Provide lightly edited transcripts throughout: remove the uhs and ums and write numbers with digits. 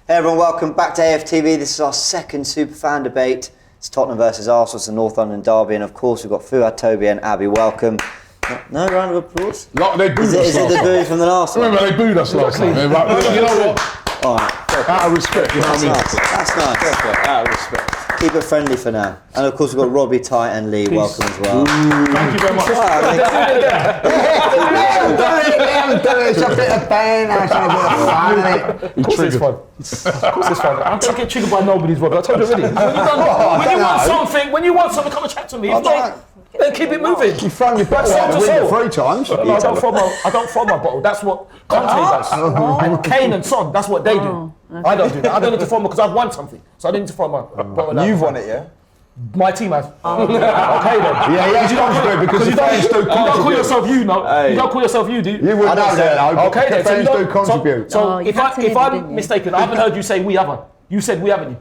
Hey everyone, welcome back to AFTV. This is our second Superfan debate. It's Tottenham versus Arsenal, it's the North London derby, and of course we've got Fuad, Toby and Abby. Welcome. No round of applause? They booed us Is it the boo from the last one? Remember, they booed us last time. You know what? All right. Out of respect, you know what I mean? That's nice. Out of respect. Keep it friendly for now. And of course we've got Robbie, Ty and Lee. Welcome as well. Thank you very much. It's a bit of pain, Of course it's fun. Of course it's fun. I'm going to get triggered by nobody's, Robbie. I told you already. When you want something, come and chat to me. If not, then keep it moving. You thrown your bottle out the window 3 times. I don't throw my bottle. That's what Conte does. And Kane and Son, that's what they do. Okay. I don't do that. I don't need to throw my, because I've won something. So I don't need to throw my bottle out. You've won it, yeah? My team has. Okay then. Yeah, you don't do it because you don't call yourself you, no. Hey. You don't call yourself you, do you? You wouldn't know that, though. Okay then. Fans do contribute. So if I'm mistaken, I haven't heard you say we, haven't. You said we, haven't you?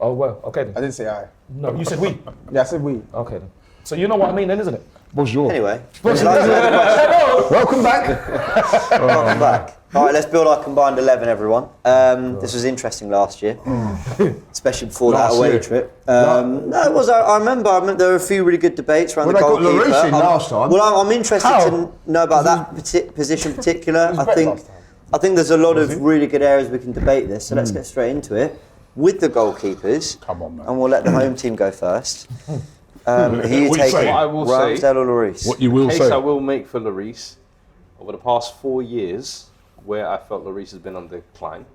Oh well, okay then. I didn't say I. No, you said we. Yeah, I said we. Okay then. So you know what I mean then, isn't it? Bonjour. Anyway. Hello. Welcome back. Welcome back. All right, let's build our combined 11, everyone. This was interesting last year, especially before that away trip. No, it was. I remember there were a few really good debates around the goalkeeper. Well, they got Lloris in last time. Well, I'm interested to know about that position in particular. I think there's a lot of really good areas we can debate this. So let's get straight into it with the goalkeepers. Come on, man. And we'll let the home team go first. Who you taking? What I will say, Ramsdale or Lloris? What you will say. The case I will make for Lloris, over the past 4 years, where I felt Lloris has been on decline,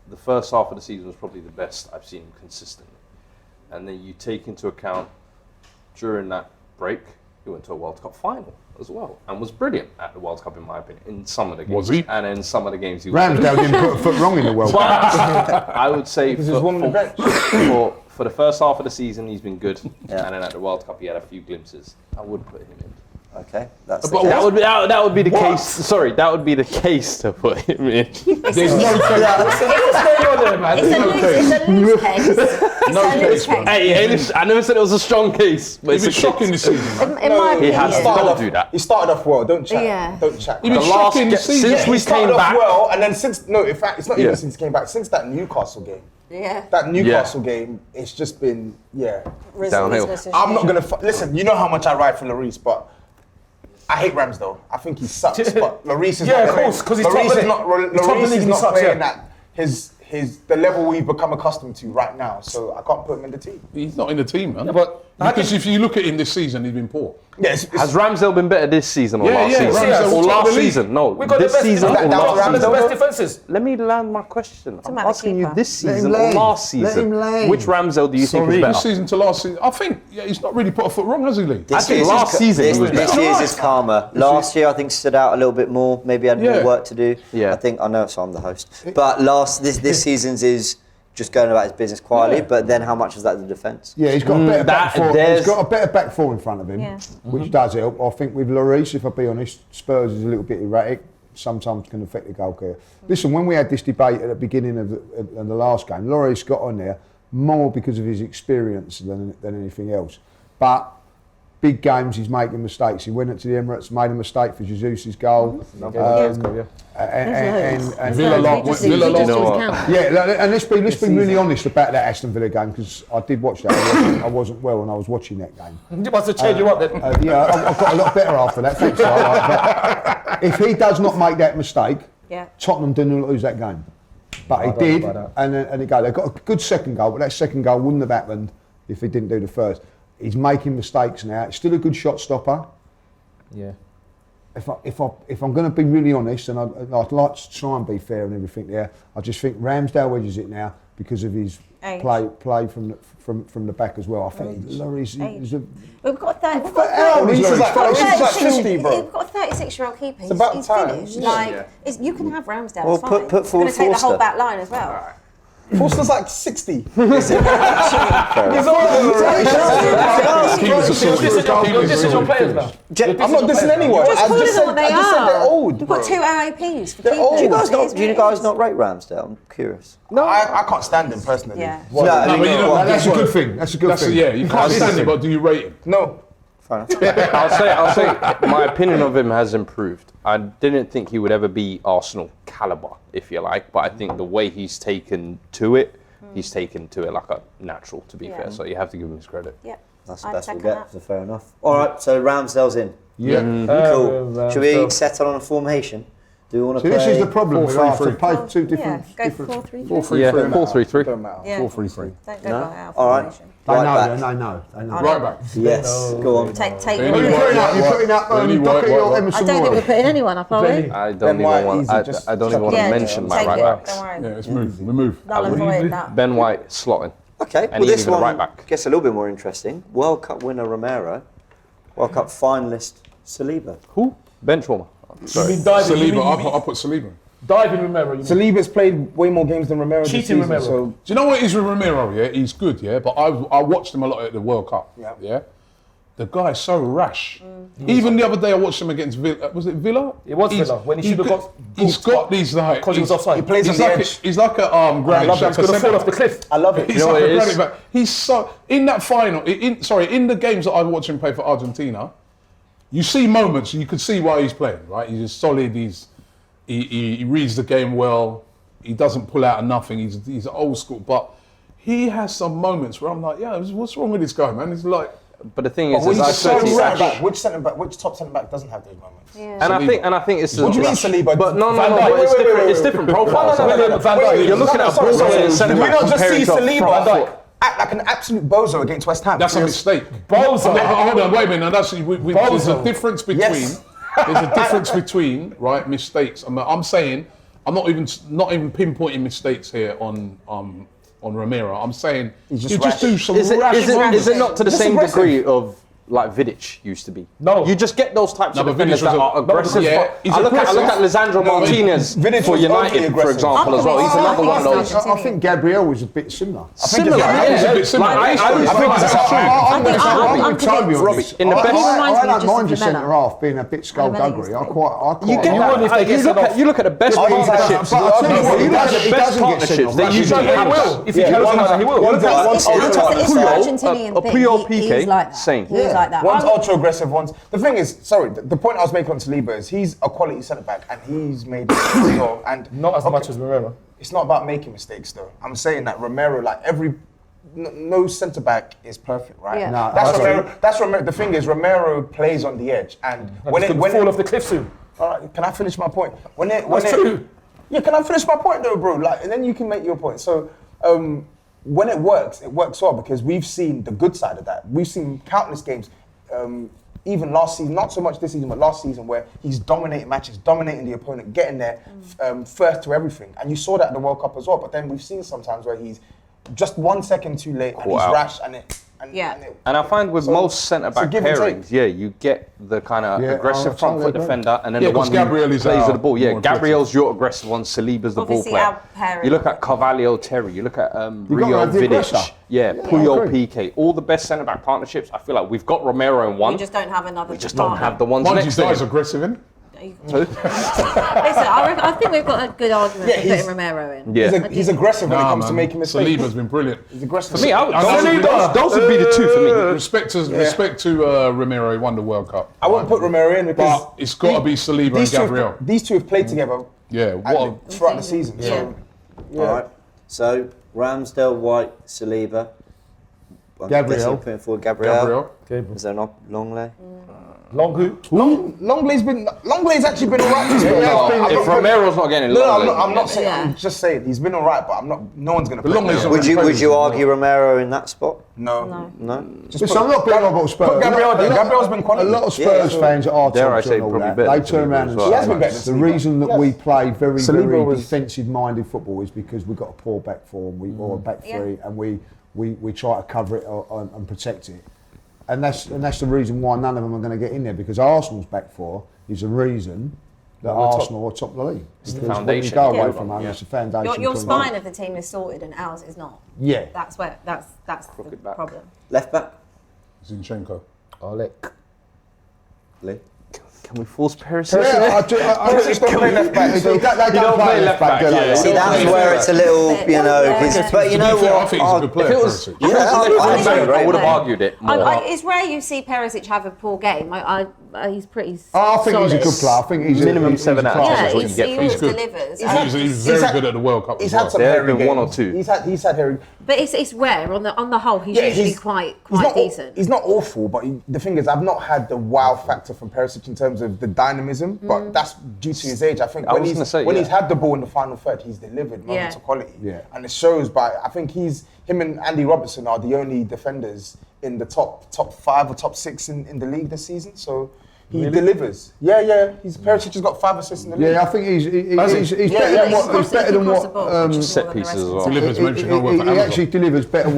the first half of the season was probably the best I've seen him consistently. And then you take into account, during that break, he went to a World Cup final as well, and was brilliant at the World Cup in my opinion, in some of the games. Was he? And in some of the games he was Ramsdale didn't put a foot wrong in the World Cup. I would say for the first half of the season, he's been good, and then at the World Cup, he had a few glimpses. I would put him in. Okay, that's But that would be the case. Sorry, that would be the case to put him in. There's no case. What's going on there, man? It's a loose case. No case, man. Hey, I never said it was a strong case, but It's been shocking this season, man. In my He opinion. has. Don't do that. He started off well. Don't chat. Yeah. Don't chat. He been shocking this season. Since we came back, well, and then in fact, it's not even since he came back. Since that Newcastle game. Yeah. That Newcastle game, it's just been Downhill. I'm not gonna listen. You know how much I ride for Lloris, but I hate Ramsdale. I think he sucks. But Lloris is of course, because he's Lloris is not playing yeah. at the level we've become accustomed to right now. So I can't put him in the team. He's not in the team, man. Yeah, but because if you look at him this season, he's been poor. Yeah, has Ramsdale been better this season or last season? Ramsdale Or was top last of the league. season? No, We got this the best season or last the season. best defences. Let me land my question. I'm matter asking you keeper. this season or last season. Which Ramsdale do you think is better? This season to last season, I think he's not really put a foot wrong, has he, Lee? I think last season he was This better. year's is calmer. Last year I think stood out a little bit more. Maybe had more work to do. Yeah. I know, so I'm the host. But this season's is just going about his business quietly. But then how much is that the defence? Yeah, he's got a better back four. there's- He's got a better back four in front of him, which does help. I think with Lloris, if I be honest, Spurs is a little bit erratic. Sometimes can affect the goalkeeper. Listen, when we had this debate at the beginning of the last game, Lloris got on there more because of his experience than anything else. But big games, he's making mistakes. He went into the Emirates, made a mistake for Jesus' goal. And Villa and let's be really honest about that Aston Villa game, because I did watch that. I wasn't well when I was watching that game. You must have changed you up then. I got a lot better after that. Thanks. But if he does not make that mistake, Tottenham didn't lose that game. But he did, and they got a good second goal. But that second goal wouldn't have happened if he didn't do the first. He's making mistakes now. He's still a good shot stopper. Yeah. If I'm going to be really honest, and I'd like to try and be fair and everything there, I just think Ramsdale wedges it now because of his play from the back as well. I think Lloris is a... We've got How old is Lloris? We've got a 36-year-old keeper. He's finished. You can have Ramsdale. Well, it's fine. put forward He's going to take the whole Forster. back line as well. Forster's like 60. He's older. This is your players now. I'm not dissing anyone. Just call them what they I just said they're are. old. We've got 2 RIPs for They're keepers. old. Do you guys not rate Ramsdale? I'm curious. No, I can't stand him personally. Yeah. That's a good thing. That's a good thing. Yeah, you can't stand him, but do you rate him? No. I'll say my opinion of him has improved. I didn't think he would ever be Arsenal caliber, if you like. But I think the way he's taken to it like a natural, to be fair. So you have to give him his credit. Yep. That's the best we'll get, so fair enough. All right, so Ramsdale's in. Yeah. Cool. Should we settle on a formation? Do we want to play? This is the problem with us. 4-3-3. Play two different. Go 4-3-3. 4-3-3. Yeah, Don't 4-3-3. matter. Yeah. 4-3-3. Don't go No? by our All right. formation. They Right know, back. they know. Right back. Yes, go on. Take Really the right. You're putting up Really Doherty right, or right. Emerson I don't think Royal. we're putting anyone up, are we? I don't White, even want. easy, I just don't even want to Yeah, mention my take right it, backs. Don't worry. Yeah, let's move. We move. Null and void that. Ben White slotting. Okay, And well he's this even a one right back. gets a little bit more interesting. World Cup winner Romero, World Cup finalist Saliba. Who? Bench warmer. You mean diving? Saliba, I'll put Saliba. Diving Romero. You mean. Saliba's played way more games than Romero this Cheating season, Romero. so Do you know what it is with Ramiro? Yeah, he's good. Yeah, but I watched him a lot at the World Cup. Yeah, the guy's so rash. Even the other day, I watched him against Villa. Was it Villa? It was Villa, when he should have got He's booked got these like. because he was offside. he plays on He's the like edge. he's like a I granny. love that. He's going to fall off the cliff. I love it. He's You know like what a it granny is? back. He's so in that final. In the games that I watched him play for Argentina, you see moments. You could see why he's playing. Right, he's just solid. He reads the game well. He doesn't pull out of nothing. He's old school, but he has some moments where I'm like, yeah, what's wrong with this guy, man? He's like. But the thing is, When I he's so said right back, which top centre back doesn't have those moments? and I think it's. What do you mean, Saliba? But no, Van Dijk. but it's Wait, different. It's different profiles. Van Dijk. You're looking at a ball centre Did we back not just see comparing to a front Saliba foot. act like an absolute bozo against West Ham? That's a mistake. Bozo. Hold on, wait a minute. Now that's there's a Bozo. difference between. Yes. There's a difference between mistakes. I'm saying I'm not even pinpointing mistakes here on Romero. I'm saying you just just do some Is rash it not to the Just same aggressive. degree of like Vidic used to be? No. You just get those types No, of but defenders Vidic was that are aggressive. yeah, he's I look at aggressive. Lisandro No, Martinez Vidic for was United, overly for aggressive. example, as well. He's I another think one of it's those. not- I think Gabriel was a bit similar. Similar, Gabriel's a bit similar. Like, I always I feel think like that's that's true. I'm think I'm with Toby on convinced. this. In the I- best- He reminds I me of don't just mind your Villa. centre half being a bit skullduggery. I quite. You get You wouldn't if they get sent off. you look at the best But partnerships. I'll tell you what, You he look at doesn't the best get partnerships. sent They off. usually He have will. If he carries on like that, he will. One's It's you look at it's the Puyol, Argentinian a thing. Puyol He's PK, like that. same. He's like that. One's I would- ultra aggressive, one's... The thing is, sorry, the point I was making on Saliba is he's a quality centre back and he's made mistakes as well. And Not as much as Romero. it's not about making mistakes though. I'm saying that Romero, like no centre back is perfect, right? Yeah. No, That's that's Romero. That's Romero. The thing is, Romero plays on the edge, and When it fall off the cliff soon. all right, can I finish my point? That's true. Yeah, can I finish my point though, bro? Like, and then you can make your point. So, when it works well because we've seen the good side of that. We've seen countless games, even last season, not so much this season, but last season, where he's dominating matches, dominating the opponent, getting there first to everything. And you saw that at the World Cup as well. But then we've seen sometimes where he's just 1 second too late and he's Wow. rash And I find with most centre-back give and take. pairings, you get the kind of Yeah, aggressive I front totally foot agree. defender, and then Yeah, the one 'cause Gabriel who is plays our with the ball. Yeah, more aggressive. Gabriel's your aggressive one. Saliba's the Obviously, ball player. our pairing. You look at Carvalho, Terry. You look at Rio got the aggressor. Vidic. Yeah, I Puyol, agree. PK. All the best centre-back partnerships. I feel like we've got Romero in one. We just don't have another. We just don't have the ones One of next these to guys him. aggressive, isn't Listen, I think we've got a good argument for he's- putting Romero in. Yeah. he's aggressive when it comes to making mistakes. Saliba's been brilliant. He's aggressive. For me, Saliba. those would be the two for me. Respect to Romero. He won the World Cup. I won't put Romero in because But it's got to be Saliba and Gabriel. These two have played together Yeah, what? throughout the season. So, All right. So Ramsdale, White, Saliba. I'm Gabriel. guessing putting forward Gabriel. Gabriel. Is there not Longley? Long who? Longley's actually been alright this year. If Romero's not getting No, Longley, I'm not saying. Yeah. I'm just saying he's been alright, but I'm not. No one's gonna. But put Longley's him. not- Would you argue Romero in that spot? No. No. Listen, I'm not being about Spurs. Put Gabriel there. Gabriel's been A quality. lot of Spurs fans are Dare I talking say and all probably that. better They than turn Saliba around as and well. He has say been better than the Saliba. reason that Yes. we play very, Saliba very was- defensive-minded football is because we've got a poor back four or a back three, and we try to cover it and protect it. And that's the reason why none of them are going to get in there, because Arsenal's back four is the reason that Arsenal are top of the league. It's the Because foundation. when you go away Yeah. from home, Yeah. it's the foundation. Your to spine of the team is sorted and ours is not. Yeah. That's the back. problem. Left back? Zinchenko. Oleg. Lee? can we force Perisic? Yeah, I just don't play left back. They don't play left back. do they? See, that's where it's a little, you know, but you know To be fair, I what? think he's a good player. If it was, Perisic. I would have I- argued it more. It's rare you see Perisic have a poor game. he's pretty. I think solid. he's a good player. I think he's Minimum he's 7 out of 10 Yeah, is what you get he from always him. good. delivers. He was very good at the World Cup. He's as well. had some There have hairy been one or games. two. He's had hairy. But it's rare. On the whole, he's Yeah, usually he's quite not, decent. He's not awful, but the thing is, I've not had the wow factor from Perisic in terms of the dynamism. But that's due to his age. I think when he's had the ball in the final third, he's delivered moments of quality. Yeah. And it shows. By I think him and Andy Robertson are the only defenders in the top 5 or top 6 in the league this season. So. He delivers. Yeah. Perisic has got 5 assists in the league. Yeah, I think he's better than what Set pieces as well. Delivers, makes you know what he for actually delivers better than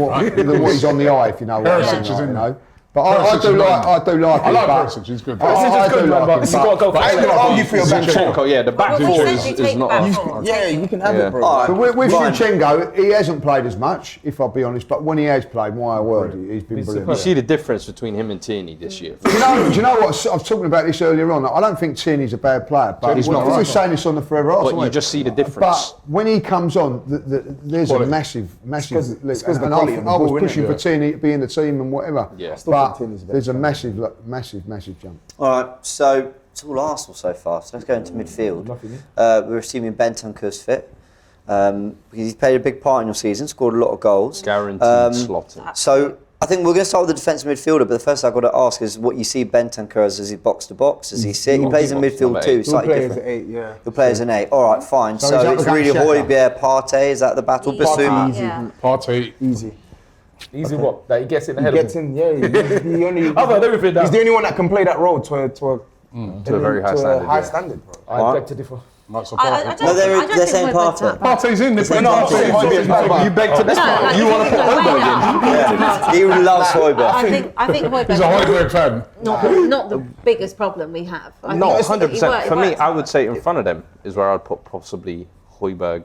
what he's on the eye, if you know what I Perisic is mean. in You there. know. But I do like I like it. but- Perisic, he's good. I do like He's him, got to go. I ain't gonna argue for your back four. Zinchenko, yeah, the back Well, four we is said you take not. the back four. Yeah, you can have it, bro. All right. But with Fine. Zinchenko, he hasn't played as much, if I'll be honest. But when he has played, my word, he's been brilliant. You see the difference between him and Tierney this year. Do you know what? I was talking about this earlier on. I don't think Tierney's a bad player, but He's not we were right. saying this on the Forever Arsenal. But you just see the difference. But when he comes on, there's a massive. It's 'cause And the I quality of the was ball, innit? pushing for Tierney to be in the team and whatever. Yeah. I still think But Tierney's a better there's a massive jump. All right, so it's all Arsenal so far. So let's go into midfield. We're assuming Bentancur's fit. Because he's played a big part in your season, scored a lot of goals. Guaranteed slotting. So I think we're going to start with the defensive midfielder, but the first I've got to ask is what you see Bentancur as. Is he box to box? Does he sit? He plays in midfield too, slightly different. He'll play as an 8. All right, fine. So So he's up it's against really Xhaka. Højbjerg, Partey. Is that the battle? Basuma. Yeah. Partey, Easy. Easy what? That he gets in ahead Gets of him. in, yeah. He's the only. I've heard everything now. He's the only one that can play that role to a very high standard, yeah. standard, bro. I beg to differ. not so I Partey. don't think they're saying Højbjerg's Partey. that bad. Partey's in. They're No, playing Højbjerg's not bad. You beg to differ. No, like, You want to put Højbjerg in? Yeah. He loves Højbjerg. I think He's a Højbjerg Højbjerg fan. not the biggest problem we have. I No, think 100%. For me, works. I would say in front of them is where I'd put possibly Højbjerg.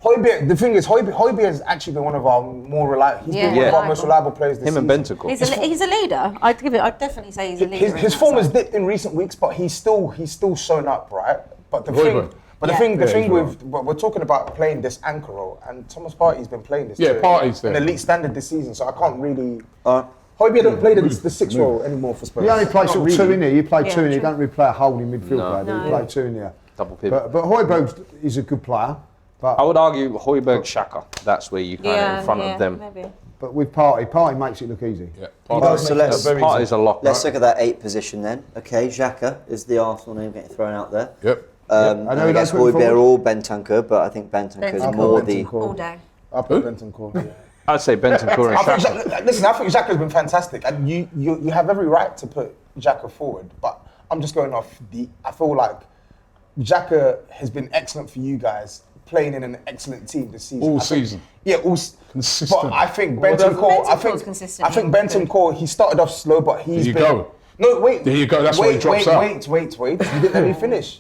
Højbjerg, the thing is, Højbjerg has actually been one of our more reliable. He's been one of our most reliable players this Him and season. Bentancur. He's a leader. I'd definitely say he's a leader. His form has dipped in recent weeks, but he's still shown up, right? But the Højbjerg. thing with we're talking about playing this anchor role, and Thomas Partey's been playing this. Yeah, to Partey's there. an elite standard this season, so I can't really. Højbjerg don't play the 6 role anymore for Spurs. You only play Not sort of really. 2 in there. You play 2 in there. You true. don't really play a holding midfield player. No. You play 2 in there. Double pivot. But Højbjerg is a good player. I would argue Højbjerg, Xhaka. That's where you kind of in front of them. Maybe. But with Partey makes it look easy. Yeah, So let's Partey's a lock. let's right? look at that 8 position then. Okay, Xhaka is the Arsenal name getting thrown out there. Yep. And I guess who they put Højbjerg or Bentancur, but I think Bentancur is Bentancur. more the. All day. I put Bentancur. Yeah. I'd say Bentancur and I think Xhaka. Listen, I think Xhaka's been fantastic, and you have every right to put Xhaka forward. But I'm just going off I feel like Xhaka has been excellent for you guys, playing in an excellent team this season. All I think- season. Yeah, Consistent. But I think Bentancur's Bentancur. consistent. I think Bentancur. He started off slow, but he's There you been. go. No, wait. There you go, that's why he drops out. Wait. You didn't let me finish.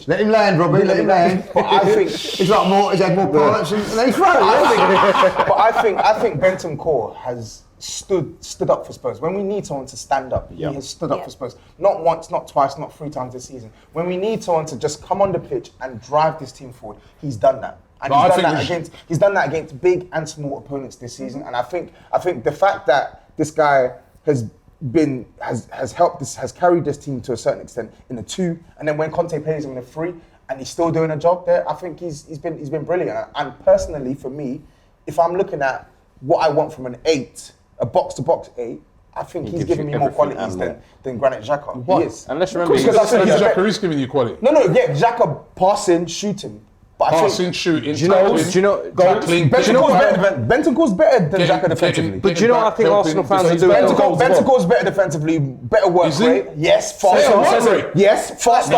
Let him land, Robbie. Let him land. But I think. He's had more pilots than he's thrown. But I think Bentancur has stood up for Spurs. When we need someone to stand up, he has stood up for Spurs. Not once, not twice, not 3 times this season. When we need someone to just come on the pitch and drive this team forward, he's done that. And he's done that against big and small opponents this season. And I think the fact that this guy has carried this team to a certain extent in a 2, and then when Conte plays him in a 3, and he's still doing a job there, I think he's been brilliant. And personally, for me, if I'm looking at what I want from an 8, a box-to-box 8, I think he's giving me more everything qualities and than Granit Xhaka. What? He is. And let's remember, Because I think he's Xhaka is giving you quality. No, Xhaka passing, shooting. But Passing, shooting, do you know? tackling. Bentancur's better than Xhaka defensively. But do you know what I think Arsenal fans are doing? Bentancur's better defensively, better work Is he? rate. Yes, faster. Yes, faster.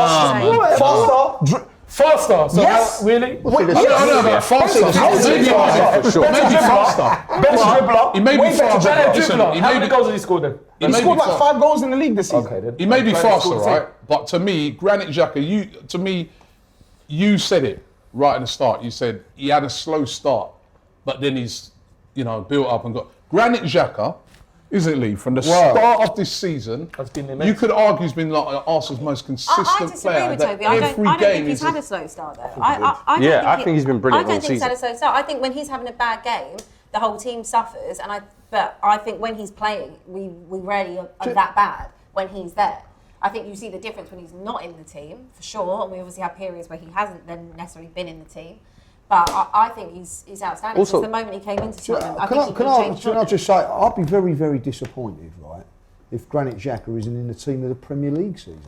Faster. Faster. So Yes. how, really? I don't know about faster. For sure. Maybe faster. Better dribbler. He may be Way better faster. dribbler. Listen, How he many may be, goals did he score then? he He may scored be like fa- 5 goals in the league this season. Okay, then. He may be Granit faster, scored right? But to me, Granit Xhaka, you said it right at the start. You said he had a slow start, but then he's, built up and got. Granit Xhaka, isn't Lee, from the start of this season, Has been immense. you could argue he's been like Arsenal's most I consistent disagree player. with that Toby. I every don't game think he's is had a slow start though. I think he's been brilliant I don't all think he's had a season. slow start. I think when he's having a bad game, the whole team suffers. But I think when he's playing, we rarely are that bad. when he's there. I think you see the difference when he's not in the team, for sure, and we obviously have periods where he hasn't then necessarily been in the team. But I think he's outstanding Also, since the moment he came into Tottenham. Can I just say, I'd be very, very disappointed, right, if Granit Xhaka isn't in the team of the Premier League season.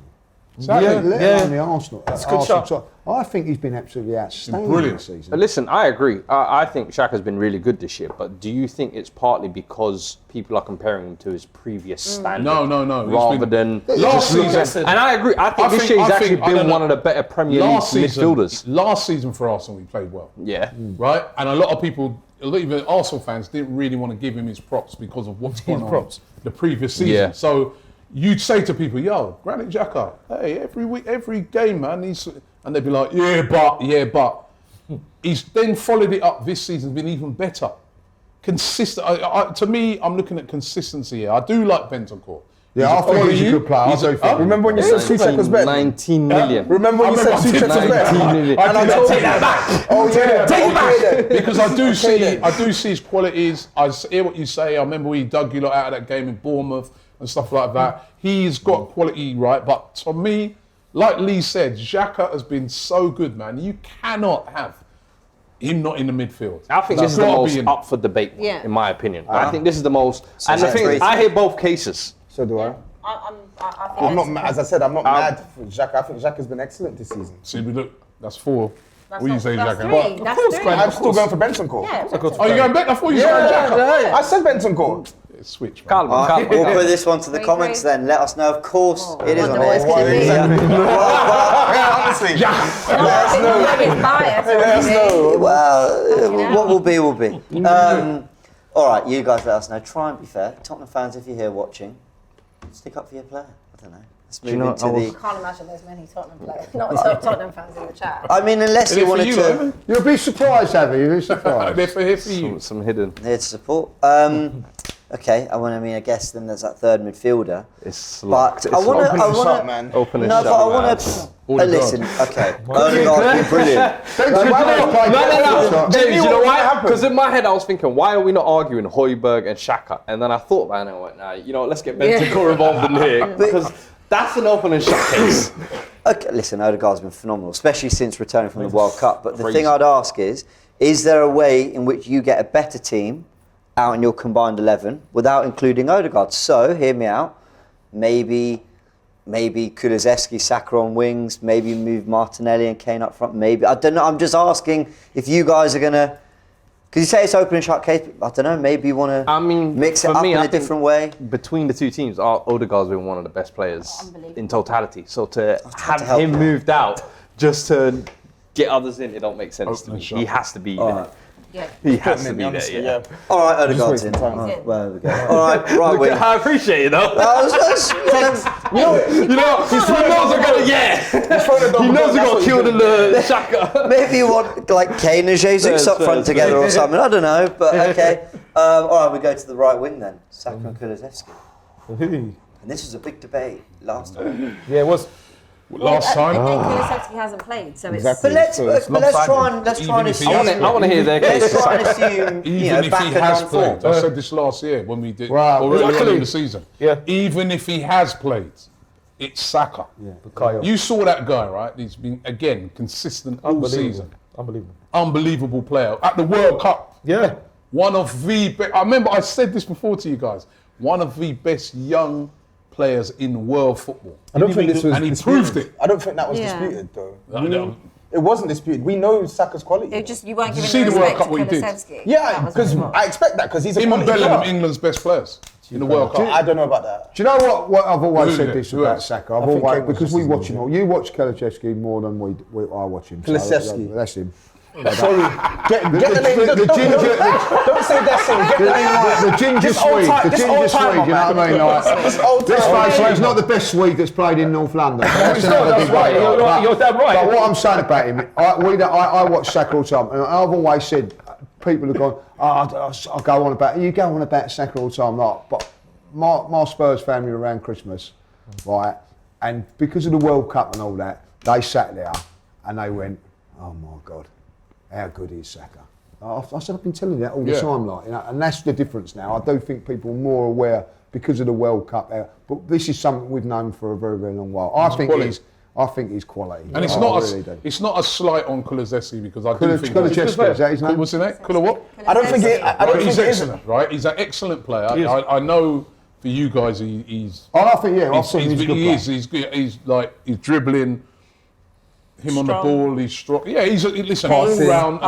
Let alone the Arsenal. That's a good shot. I think he's been absolutely outstanding Brilliant. this season. But listen, I agree. I think Xhaka's been really good this year. But do you think it's partly because people are comparing him to his previous standard? No. Rather than last season. And I agree. I think this year he's actually been one of the better Premier League midfielders. Last season for Arsenal, we played well. Yeah. Right? And a lot of people, even Arsenal fans, didn't really want to give him his props because of what's going on the previous season. Yeah. So you'd say to people, yo, Granit Xhaka, hey, every week, every game, man, and they'd be like, yeah, but. He's then followed it up this season, been even better. Consistent. To me, I'm looking at consistency here. I do like Bentancur. Yeah, I think he's a good player. Remember when you said Souček was better? 19 million. Remember when you said Souček was better? 19 million. And I told Take you that back. Oh yeah, Take it back. Because I do see his qualities. I hear what you say. I remember we dug you lot out of that game in Bournemouth and stuff like that. He's got quality, right? But to me, like Lee said, Xhaka has been so good, man. You cannot have him not in the midfield. I think this is the most up for debate, in my opinion. I think this is the most. And the thing is, I hear both cases. So do I. I'm not mad. As I said, I'm not mad for Xhaka. I think Xhaka's been excellent this season. See, look, that's 4. What do you say, That's Xhaka? three. That's three. I'm still going for Bentancur. Yeah. Oh, you going back? I thought you said Xhaka. I said Bentancur. Switch, man. Calm. We'll put this one to the comments then. Let us know. Of course, it is on wonder what it's here. gonna be. Honestly, let us know. Let us know. Well, what will be, will be. All right, you guys let us know. Try and be fair. Tottenham fans, if you're here watching, stick up for your player. I don't know. Let's move into the... I can't imagine there's many Tottenham players, not Tottenham fans in the chat. I mean, unless you wanted to... You'll be surprised, Abby. You'll be surprised. They're for you. Some hidden. Here to support. Okay, I guess then there's that third midfielder. But I want to... Open No, but I want to... Listen, okay. Odegaard's been brilliant. No. James, you know why? Because in my head I was thinking, why are we not arguing Højbjerg and Xhaka? And then I thought about it and I went, nah, you know what, let's get Bentancur involved in here. Because that's an open and shut case. Okay, listen, Odegaard's been phenomenal, especially since returning from the World Cup. But the thing I'd ask is there a way in which you get a better team out in your combined 11 without including Odegaard? So, hear me out, maybe Kulusevski, Saka on wings, maybe move Martinelli and Kane up front, maybe. I don't know, I'm just asking if you guys are going to, because you say it's open and shut case, I don't know, maybe you want to mix it up in a different way. Between the two teams, Odegaard's been one of the best players in totality. So to have him moved out just to get others in, it don't make sense to me. He has to be there. Yeah. He has to be there, yeah. All right, Odegaard's in. Well, there we go. All right wing. I appreciate it, though. You know, he knows I'm going to, he knows he got killed in the Xhaka. maybe you want like Kane and Jesus up front together or something. I don't know, but okay. All right, we go to the right wing then. Saka and Kulusevski. And this was a big debate last time. Yeah, it was. Last time. Kulusevski hasn't played, so it's... But let's try and assume. I want to hear their case. Let's try and assume, Even if back he and has on played, form. I said this last year when we did, Wow. or earlier Exactly. in the season. Yeah. Even if he has played, it's Saka. Bukayo. You saw that guy, right? He's been, again, consistent all season. Unbelievable. Unbelievable player. At the World Cup, Yeah. one of the best, I remember I said this before to you guys, one of the best young players in world football. I don't think this was and he disputed. proved it. I don't think that was Yeah. disputed though. No. It wasn't disputed. We know Saka's quality. It just, you weren't giving see the the World respect Cup to what he did? Kulusevski. Yeah, That was because what it was. I expect that because he's a Him and quality Bellingham, player. England's best players in the World Cup. I don't know about that. Do you know what I've always Who said is it? this Who about else? Saka? I think Kane was Because we just watch as him good. all. You watch Kulusevski more than I watch him. Kulusevski. That's him. Sorry, get the name. The ginger, Don't say that's him. Get the name right. the ginger This old Swede, time- the this ginger old Swede. timer, You know what I mean? Like, This old this timer. face, he's not the best Swede that's played in North London. That's another That's debate. right. You're damn right. But what I'm saying about him, I watch Saka all the time, and I've always said, people have gone, I go on about, you go on about Saka all the time, like, but my Spurs family around Christmas, right, and because of the World Cup and all that, they sat there and they went, oh my God, how good is Saka? I said I've been telling you that all the time, like, and that's the difference now. I do think people are more aware because of the World Cup. But this is something we've known for a very, very long while. I think he's quality. And it's not a slight on Kulusevski because I do think Kulusevski, is that his name? What's his name? Kula what? I don't think He's it excellent, right? He's an excellent player. I know for you guys, he's. I think he's a good player. He's dribbling. Him on the ball, he's strong. Yeah, he's all round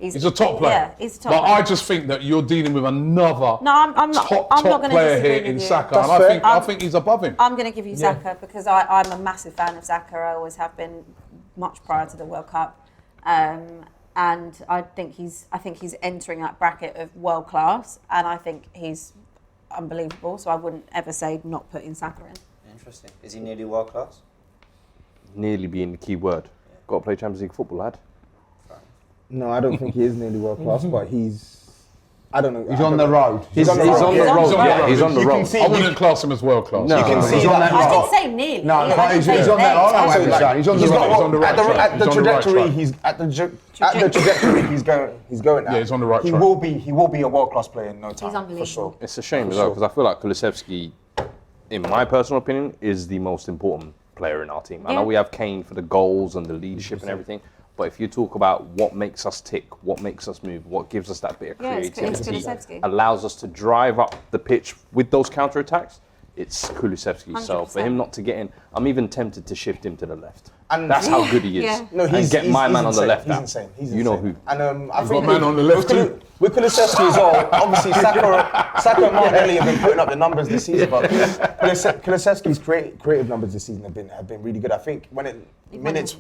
he's a top player. Yeah, he's a top But player. I just think that you're dealing with another I'm not top gonna player disagree here with in you. Saka, and I think he's above him. I'm going to give you Saka because I'm a massive fan of Saka. I always have been, much prior to the World Cup, and I think he's entering that bracket of world class, and I think he's unbelievable. So I wouldn't ever say not putting Saka in. Interesting. Is he nearly world class? Nearly being the key word. Got to play Champions League football, lad. No, I don't think he is nearly world class, but I don't know. He's on the road. He's on the road. Yeah, he's on the road. I wouldn't class him as world class. No. You can see He's on that I road. didn't say nearly. No, he's on that. I know what you're saying. He's on the road. He's on the right track. At the He's on the right trajectory, track. he's at the trajectory he's going at. Yeah, he's on the right he track. will be a world class player in no time. He's unbelievable. For sure. It's a shame as well because I feel like Kulusevski, in my personal opinion, is the most important player in our team. I know we have Kane for the goals and the leadership and everything, but if you talk about what makes us tick, what makes us move, what gives us that bit of creativity, Kulusevski. allows us to drive up the pitch with those counter-attacks, it's Kulusevski. So for 100%. him not to get in, I'm even tempted to shift him to the left. And that's how good he is. Yeah. No, and get my man on the insane. left He's out. insane. He's you know insane. who. And I think got a man on the left too. With Kulusevski as well, obviously Saka and Martinelli have been putting up the numbers this season, but Kulusevski's creative numbers this season have been really good. I think minutes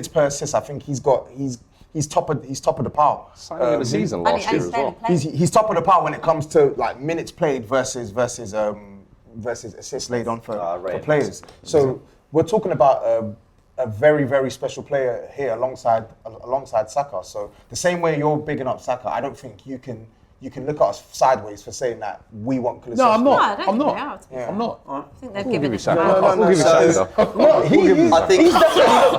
per assist, I think he's top of the pile. Signing of the season last year as well. He's top of the pile when it comes to like minutes played versus assists laid on for players. So we're talking about a very, very special player here alongside Saka. So the same way you're bigging up Saka, I don't think you can look at us sideways for saying that we want Kulusevski. No, I'm not. I don't I'm think not. they are, to be I'm not. I think they've given it Saka. to We'll give you Saka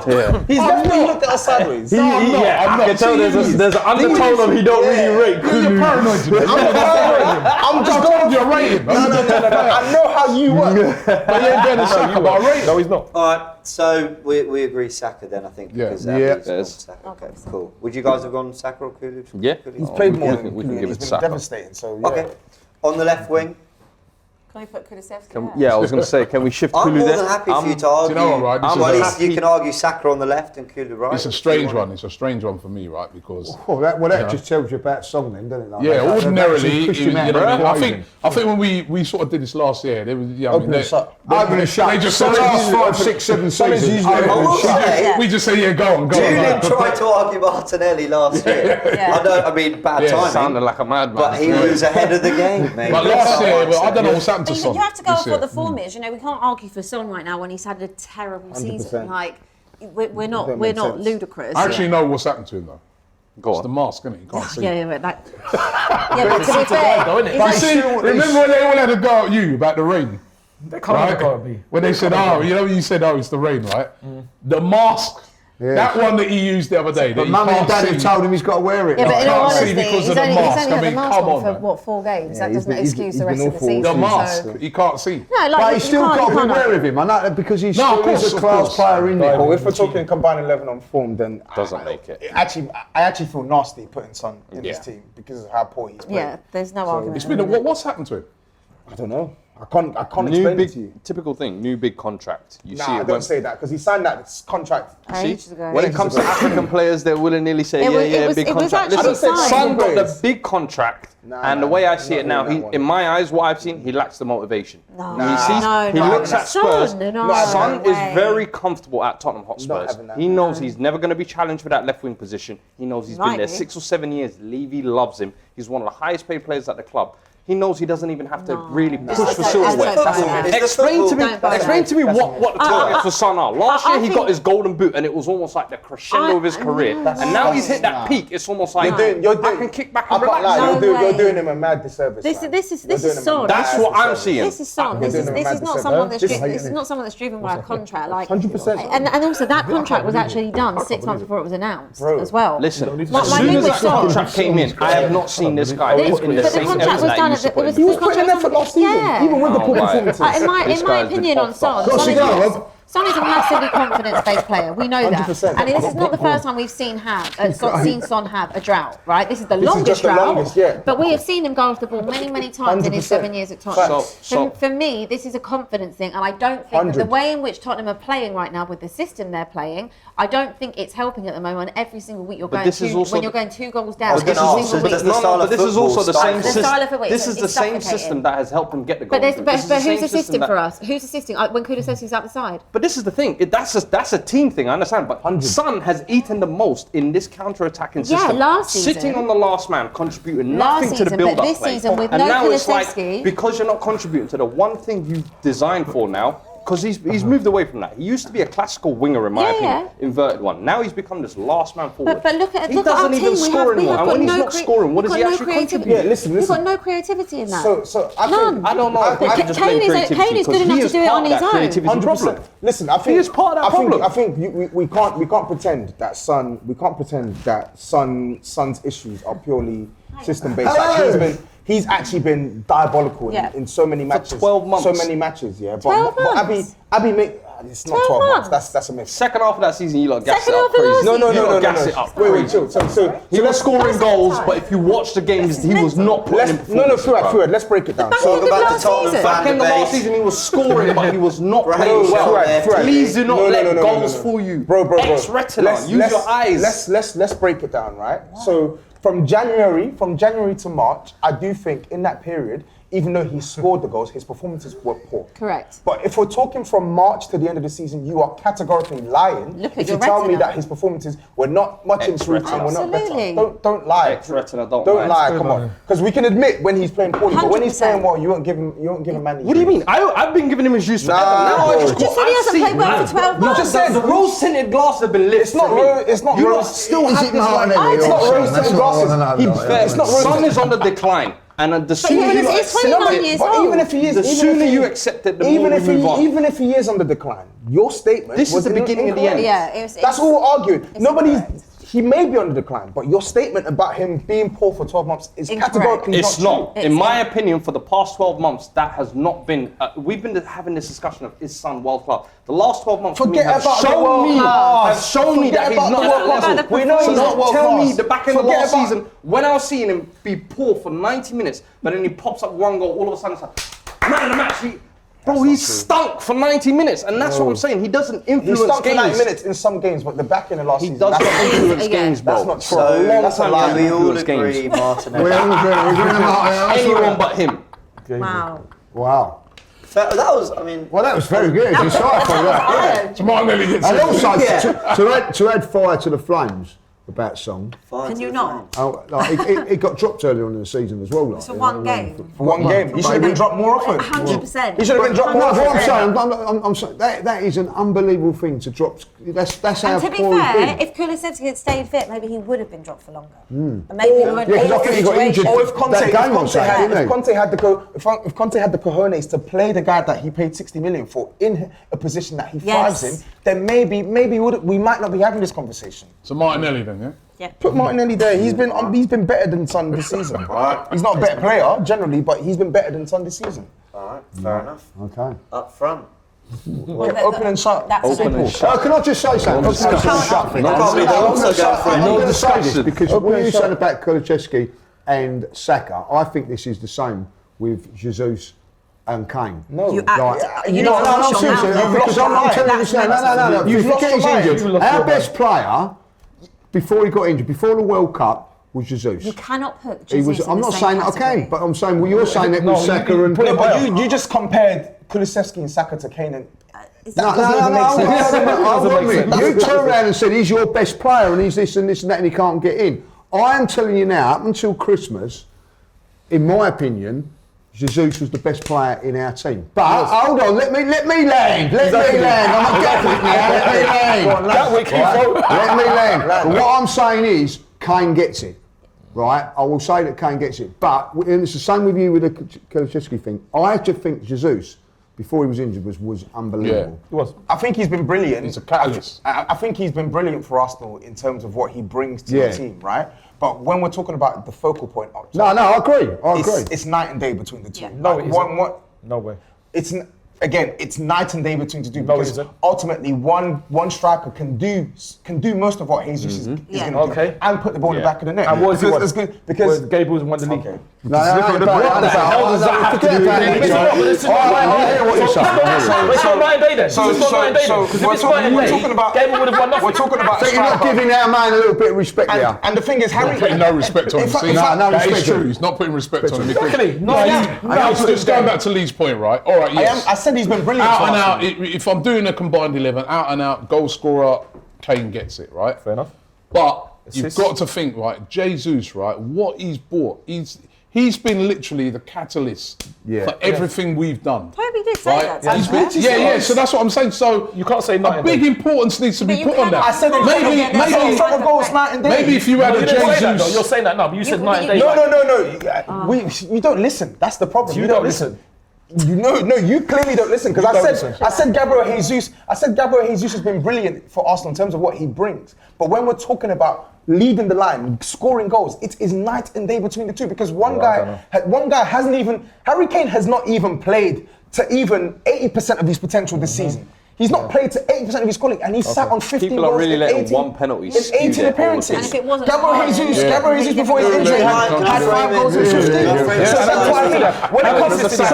though. He's definitely looked at us sideways. I'm not. I can tell there's an undertone of he don't really rate. You're paranoid today. I'm just going You're rating. No. I know how you work. But you ain't getting Saka, but I rate. No, he's not. All right, so we agree Saka then, I think. Yeah. Because, Yeah. he's gone Saka. Okay, cool. Would you guys have gone Saka or Kulu? Yeah. He's played more than we can Kulu. give He's it been Saka. devastating. So yeah. Okay. On the left wing, Can we put Kulusevski? Yeah, I was going to say, can we shift I'm Kulu more there? than happy for you to argue. Do you know what, right? This Well, is at least you can argue Saka on the left and Kulu right. It's a strange one. It's a strange one for me, right? Because Well, that just tells you about Song then, doesn't it? Like, yeah, that ordinarily, actually pushed it was, him out you know, of the I equation. think when we sort of did this last year, there was Open and shut. Open and shut. They just the said last usually- 5, 6, 7 Somebody's seasons. usually- I will say, we just say yeah, go on. Julian tried to argue Martinelli last year. Yeah. I mean, bad Yeah, timing. Sounded like a madman. But he was ahead of the game, mate. But last year, I don't know what's happened to But Son. you have to go this off year. what the form is. You know, we can't argue for Son right now when he's had a terrible season. 100%. Like, we're not That makes sense. ludicrous. I actually know what's happened to him though. Go It's on. the mask, isn't it? You can't see. Yeah, but that. Yeah, but to be fair, though, innit? he's You actually- see, remember when they all had a go at you about the rain? They can't have a go at me. When they said, you said, it's the rain, right? The mask, that one that he used the other day. But that Mummy and can't Daddy see. told him he's got to wear it. Yeah, but in all can't see honesty, because he's of the only mask. had I the mean, mask come on on, for man. what, 4 games? That he's doesn't been- he's excuse been the rest of the awful. season. The mask, So. he can't see. No, like But you he's still can't- got to you be can't- aware of him. I know because he's No, of still course, a of class course. player in there. Well, if we're talking combined 11 on form, then Doesn't make it. I actually feel nasty putting Son in this team because of how poor he's played. Yeah, there's no argument. It's been what's happened to him? I don't know. I can't New explain it to you. big, typical thing, new big contract. You see Nah, it don't say that because he signed that contract. Ages ago. when it comes to African players, they're willy-nilly say, big It was contract. actually Listen, signed. Son got the Players. big contract, Nah, and the nah, way I I'm see not it now, doing that one. in my eyes, what I've seen, he lacks the motivation. No. He looks at Spurs. Son, Son no is way. very comfortable at Tottenham Hotspurs. having that. He knows he's never going to be challenged for that left wing position. He knows he's been there Rightly. 6 or 7 years. Levy loves him. He's one of the highest paid players at the club. he knows he doesn't even have to really push That's for so- silverware. that's so bad. Explain to me, Don't buy explain that. to me what the targets for Son are. Last year he think- got his golden boot and it was almost like the crescendo of his career. And now he's hit that peak. It's almost like I can kick back and I can't relax. lie, No you're way. doing him a mad disservice. This man. is You're doing him a Son. mad That's what I'm disservice. seeing. This is Son. This doing is him a mad not disservice. someone that's This driven. is- This is not someone that's driven by a contract. Like 100%. And also that contract was actually done 6 months before it was announced as well. Listen, My as soon thing as with that Son- contract came in, I have not seen this guy put in the But the same contract effort was that done he at the. It supported. was He was the putting in contract effort last season, Yeah. even with the poor right. performances. In my This guy's been opinion on fucked Son, up. Go, Son is Cigar, a- Rob. Son is a massively confidence-based player. We know that, 100%. and this is not the first time we've seen Son have a drought. Right, this is the This is longest just the drought. longest, yeah. But we have seen him go off the ball many times in his 100%. 7 years at Tottenham. So- For me, this is a confidence thing, and I don't think that the 100. way in which Tottenham are playing right now with the system they're playing, I don't think it's helping at the moment. Every single week you're going this is also when you're going 2 goals down was every gonna ask, single so week. does the style of But this is also the football same style- The style of system. football, This it's is the same suffocating. system that has helped him get the goal. But This is the who's same assisting that- for us? Who's assisting when Kulusevski's out the side? But this is the thing. That's a team thing. I understand. But 100. Son has eaten the most in this counter-attacking Yeah, system. last season. Sitting on the last man, contributing Last nothing to the season, build-up but this play. season with and no now it's like Kulusevski- because you're not contributing to the one thing you've designed for now. Because he's moved away from that. He used to be a classical winger, in my opinion, inverted one. Now he's become this last man forward. But look at he our doesn't team. even We score have anymore. And got when he's no not scoring, what does he actually contribute? Yeah, listen. We've got no creativity in that. So I None. think I don't know. I- I just blame Kane is creativity good because enough he to is do it part on of his that own. creativity 100%. problem. Listen, I think is part of that problem. I think we can't pretend that Son's issues are purely system based. Like he's actually been diabolical in so many matches. 12 months. So many matches, yeah. 12 But months? Abby it's not 12 12 months. months. That's a myth. Second half of that season, you lot gassed it Second up half of last crazy. season. You lot gassed it up. Wait, chill. So He was scoring goals, but if you watch the games, he was not putting in performances, bro. Fuad, let's break it down. Back So end of back to last Tottenham season. fan Back in the last debate. season, he was scoring, but he was not Right. playing well. Fuad, Please do not let No. goals fool you. Bro. Ex-retina, use your eyes. Let's break it down, right? So from January to March, I do think in that period, even though he scored the goals, his performances were poor. Correct. But if we're talking from March to the end of the season, you are categorically lying Look at if you your tell me retina. that his performances were not much improved and were not Absolutely. better. Don't lie. Ex-retina, don't Don't lie. lie. Come on, because we can admit when he's playing poorly, but when he's 100%. playing well, you won't give him man. What do you mean? I've been giving him his juice forever. Nah, Now I bro. just You said he hasn't played well for 12 months. just said the rose-tinted glass have been lit. It's not for me. rose. It's not You lot rose. still Is have it this like. Martinelli It's or not Son? rose That's tinted what I wanna glasses. know, though. It's not rose. Son is on the decline. And the sooner he you is accept 29 it, years But old. even if he is, the even sooner if he- you accept it, the more even we if move on. even if he is on the decline, your statement This is was the beginning of the end. Yeah, it was. That's all we're arguing. Nobody's. incorrect. He may be on the decline, but your statement about him being poor for 12 months is Incorrect. categorically It's not not. true. In my opinion, for the past 12 months, that has not been. We've been having this discussion of is Son world class. The last 12 months for me Forget have about the shown world me, class. have shown me Forget that he's about not the at world that class. level. We know So he's not world tell me class. the back end of Forget last about- season when I was seeing him be poor for 90 minutes, but then he pops up one goal. All of a sudden, it's like man of the match. Bro, he stunk for 90 minutes, and that's what I'm saying. He doesn't He influence stuck for 90 games. minutes in some games, but the back end of last He season. does not that's- influence Yeah. games, bro. That's not true. For a long That's a time, lie. he we all influenced agree, games. Martinelli. We're all agreeing about it. Anyone but him. Wow. Wow. That was, I mean, Well, that was very good. It's insightful, that. Martinelli gets And it. also, Yeah. to add fire to the flames about Son, Can you not? it got dropped earlier on in the season as well. Like, For one game. For one game. He should have been dropped more often. 100%. He should have been dropped more No, often. what I'm saying, that is an unbelievable thing to drop. That's how And to be poor he's fair, been. if Kulusevski had stayed fit, maybe he would have been dropped for longer. And maybe we wouldn't Yeah, 'cause I be think in he the got injured. situation. Or if Conte, That game on Saturday, didn't he? if Conte had the cojones to play the guy that he paid 60 million for in a position that he thrives Yes. in, then maybe we might not be having this conversation. So Martinelli then, yeah? Yeah. Put Martinelli there. He's been better than Son this season. He's not a better player generally, but he's been better than Son this season. all right, fair enough. Okay. Up front. Open and shut. That's Open simple. and shut. Can I just say something? discussion. Open and shut thing. No I'm discussion. gonna Also say- go for it. I'm No going to say this discussion. because Open what and you shut. said about Kulusevski and Saka, I think this is the same with Jesus and Kane. No. You No, need to wash your seriously, mouth. because I'm telling you, no. You've If lost he your gets mind. injured, You've lost our your best player before he got injured, before the World Cup, was Jesus. You cannot put He Jesus was. in I'm the not same saying that I category. can, but I'm saying, well, you're saying it No, with you- Saka you and. put it But you just compared Kulusevski and Saka to Kane and It's That not- doesn't even make sense. Hold on a minute. You turn around and said he's your best player and he's this and this and that and he can't get in. I am telling you now, up until Christmas, in my opinion, Jesus was the best player in our team. But hold on, let me land. Let me land. I'm a Gatwick now. Let me land. Gatwick, Let me land. But what I'm saying is, Kane gets it. Right? I will say that Kane gets it. But and it's the same with you with the Kulusevski thing. I just think Jesus, before he was injured, was unbelievable. He was. I think he's been brilliant. He's a catalyst. I think he's been brilliant for Arsenal in terms of what he brings to the team, right? But when we're talking about the focal point, No, I agree. It's night and day between the two. Yeah. No, it isn't. No way. It's night and day between the two No, it because isn't. ultimately one striker can do most of what Jesus is going to do and put the ball in the back of the net. And what is he because won? because Gabriel's won the league. okay. No, what the hell does that have to do with It's not night and day then. It's not night and day then. Because if it's night and day, Gabriel would have won nothing. We're talking about So you're not giving our man a little bit of respect there. and the thing is, Harry Putting no respect on him. See, no that is respect. true. He's not putting respect on him. Exactly. Just going back to Lee's point, right? All right, yes. I said he's been brilliant. Out for and Arsenal. out, if I'm doing a combined 11, out and out goal scorer, Kane gets it, right? Fair enough. But Assists. you've got to think, right, Jesus, right, what he's brought, he's been literally the catalyst for everything we've done. Toby did say Right? that. He's been, so that's what I'm saying. So You can't say night a and big day. importance needs to be But you put on cannot- I that. said Maybe- from a goal, it's night and day. Maybe if you had You a didn't say that though. Jesus, You're saying that now, but you said night and day. No. You don't listen. That's the problem. You don't listen. You clearly don't listen because You I don't said listen. I said Gabriel Jesus has been brilliant for Arsenal in terms of what he brings. But when we're talking about leading the line, scoring goals, it is night and day between the two because one guy hasn't even Harry Kane has not even played to even 80% of his potential this season. He's not played to 80% of his scoring, and he's sat on 15 People are goals really in letting 18 one penalty in skew 18 their whole appearances. team. And if it wasn't Gabriel Haaland, Jesus yeah. before his injury had 5 goals in 15. So that's why I think when it comes to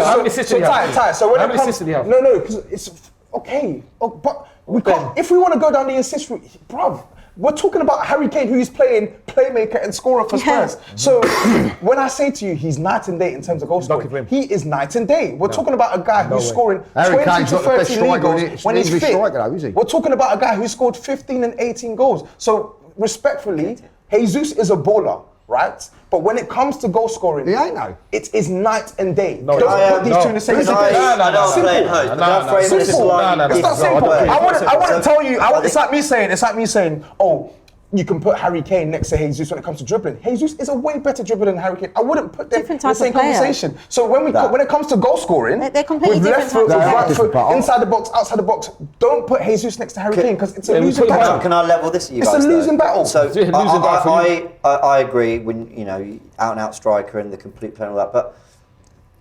How many assists did he have? So when How it many comes, assists did he have? no, because it's okay. But we can't. If we want to go down the assist route, bruv. We're talking about Harry Kane, who is playing playmaker and scorer for Spurs. So when I say to you, he's night and day in terms of goal scoring. He is night and day. We're talking about a guy who's scoring Harry 20 Kane's to not the best 30 league striker, goals is he? when he's English fit. striker though, is he? We're talking about a guy who scored 15 and 18 goals. So respectfully, Jesus is a baller, right? But when it comes to goal scoring, He ain't no. it is night and day. No, Don't no, put these two in the same no, space. It's like me saying, oh, you can put Harry Kane next to Jesus when it comes to dribbling. Jesus is a way better dribbler than Harry Kane. I wouldn't put them in Different the type same of player. conversation. So when it comes to goal scoring, They're completely with left different foot, with types of right foot, players. inside the box, outside the box, don't put Jesus next to Harry Kane because it's a losing battle. Can I level this at you It's guys? a losing battle. So It's a losing battle for I agree when out and out striker and the complete player and all that, but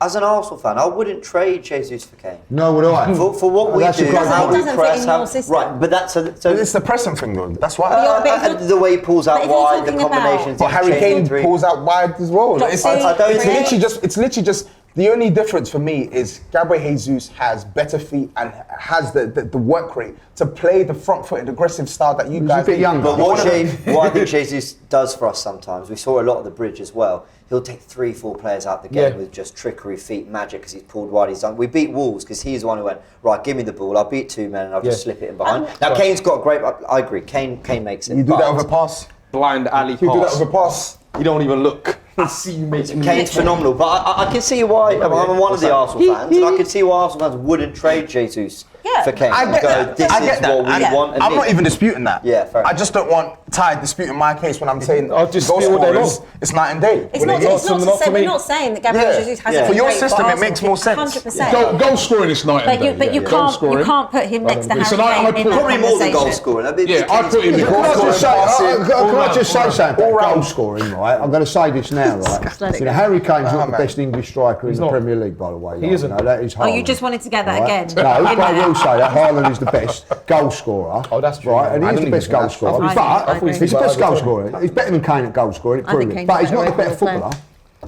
as an Arsenal fan, I wouldn't trade Jesus for Kane. No, would I? For what we That's a do, great how point. we It doesn't press, fit in how, your system. right? But that's so It's the pressing thing though. That's why. the way he pulls out But if you're wide, the talking about- combinations. But Harry Kane pulls out wide as well. Look, It's see, it's literally just the only difference for me is Gabriel Jesus has better feet and has the work rate to play the front-footed aggressive style that you guys a bit do. younger. But what I think Jesus does for us sometimes, we saw a lot of the bridge as well. He'll take 3-4 players out the game with just trickery, feet, magic, because he's pulled wide. He's done. We beat Wolves because he's the one who went, right, give me the ball. I'll beat 2 men and I'll just slip it in behind. Now Kane's got a great. I agree. Kane makes it. You do that with a pass. Blind alley You do that pass. with a pass. You don't even look. I see you making Kane's phenomenal, but I can see why. I'm one of the Arsenal fans, and I can see why Arsenal fans wouldn't trade Jesus for Kane. I get that. This I get is that. what we want. And I'm not need. even disputing that. Yeah, fair I enough. just don't want Ty disputing my case when I'm saying I'll goal dispute all day scorers, long. it's night and day. It's not to say, we're not saying that Gabriel Jesus hasn't For been your great system, it Arsenal. makes more sense. 100%. goal scoring is night and day. But you Goal can't scoring. put him next to Listen, Harry I Kane in put- that Probably more than goal conversation. scoring. I mean, Yeah, I put him in Can I just say, passing, can I just say something all about round. goal scoring, right? I'm going to say this now, right? Harry Kane's not the best English striker in the not. Premier League, by the way. He isn't. That is Oh, you Haaland, just wanted to get that right? again. No, In but I there. will say that Haaland is the best goal scorer. Oh, that's true. Right, and I he's the didn't best even goal think that. scorer. I But agree. he's the best goal scorer. He's better than Kane at goal scoring, I think proven. Kane's But he's a not the better better footballer.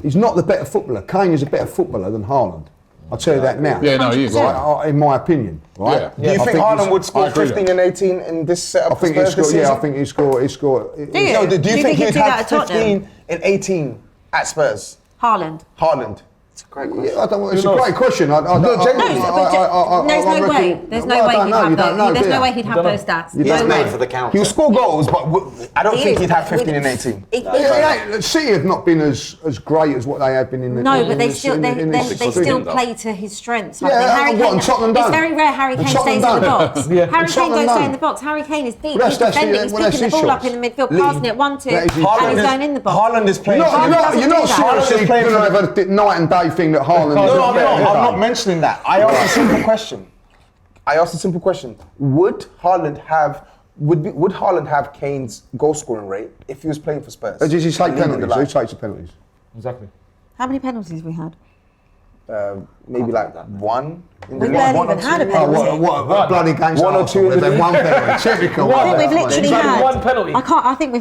He's not the better footballer. Kane is a better footballer than Haaland. I'll tell you that now. Yeah, no, he is. Right, in my opinion, right? Yeah. Do you think Haaland would I score agree with 15 and 18 in this setup I think he for Spurs this scored. Yeah, I season? think he scored. Do you? No, do you think he'd he'd do that have at Tottenham? 15 and 18 at Spurs? Haaland. Haaland. It's a great question. It's a great question. There's no way. There's no way he'd have those stats. He's made for the counter. He'll score goals, but I don't think he'd have 15 and 18. City have not been as great as what they have been in the. No, but they still play to his strengths. It's very rare Harry Kane stays in the box. Harry Kane don't stay in the box. Harry Kane is deep. He's defending. He's picking the ball up in the midfield, passing it 1-2, and he's going in the box. Haaland is playing. You're not seriously going to have a night and day thing that Haaland. No, I'm not mentioning that. I asked a simple question. Would Haaland have Kane's goal scoring rate if he was playing for Spurs? Does he take penalties? Who takes the penalties? Exactly. How many penalties we had? Maybe like one. We barely even had a penalty. What bloody games? One or two. Then one penalty. Typical. I think we've literally had one penalty. I think we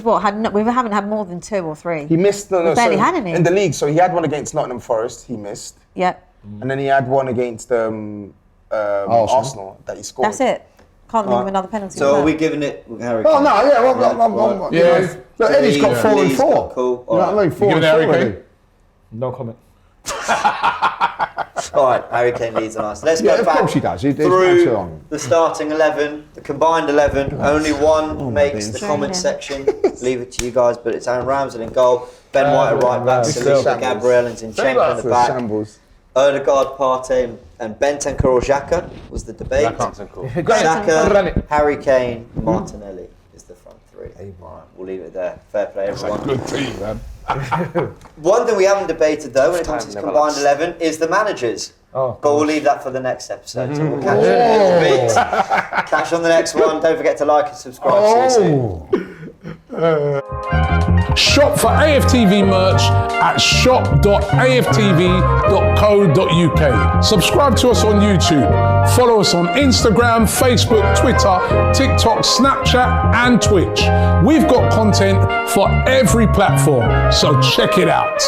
haven't had more than 2 or 3. He missed. We barely had any in the league. So he had one against Nottingham Forest. He missed. Yep. And then he had one against Arsenal that he scored. That's it. Can't think of another penalty. So are we giving it Harry Oh Kane? no, yeah. Look, Eddie's got 4 and 4. Cool. You know what I mean? 4 and 4 already. No comment. All right, Harry Kane leads on us. Let's go Of back course he does. through the starting 11, the combined 11. Only one makes the comment section. Leave it to you guys, but it's Aaron Ramsdale in goal, Ben White at right back, Saliba, Gabriel and Zinchenko in the back. Odegaard, Partey and Bentancur or Xhaka was the debate. Xhaka, Harry Kane, Martinelli is the front three. Right, we'll leave it there. Fair play, everyone. Good team, man. One thing we haven't debated though when it comes to this combined 11 is the managers. But we'll leave that for the next episode. So we'll catch you in a bit. Catch you on the next one. Don't forget to like and subscribe. See you soon. Shop for AFTV merch at shop.aftv.co.uk. Subscribe to us on YouTube. Follow us on Instagram, Facebook, Twitter, TikTok, Snapchat, and Twitch. We've got content for every platform, so check it out.